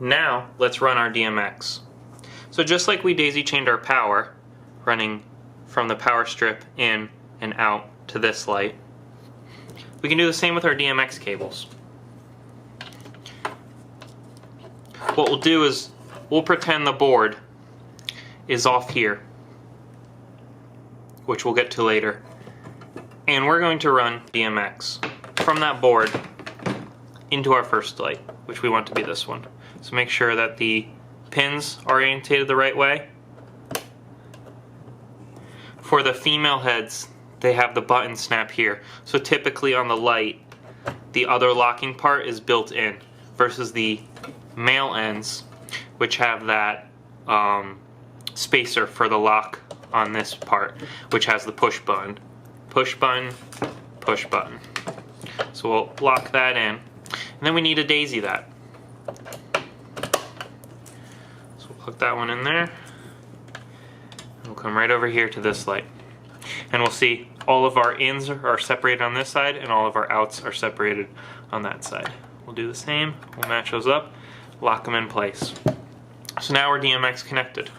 Now let's run our DMX. So just like we daisy chained our power, running from the power strip in and out to this light, we can do the same with our DMX cables. What we'll do is we'll pretend the board is off here, which we'll get to later, and we're going to run DMX from that board into our first light, which we want to be this one. So make sure that the pins are orientated the right way. For the female heads, they have the button snap here, so typically on the light the other locking part is built in, versus the male ends, which have that spacer for the lock on this part, which has the push button. Push button, push button. So we'll lock that in, and then we need to daisy that. So we'll hook that one in there, and we'll come right over here to this light. And we'll see all of our ins are separated on this side, and all of our outs are separated on that side. We'll do the same, we'll match those up, lock them in place. So now we're DMX connected.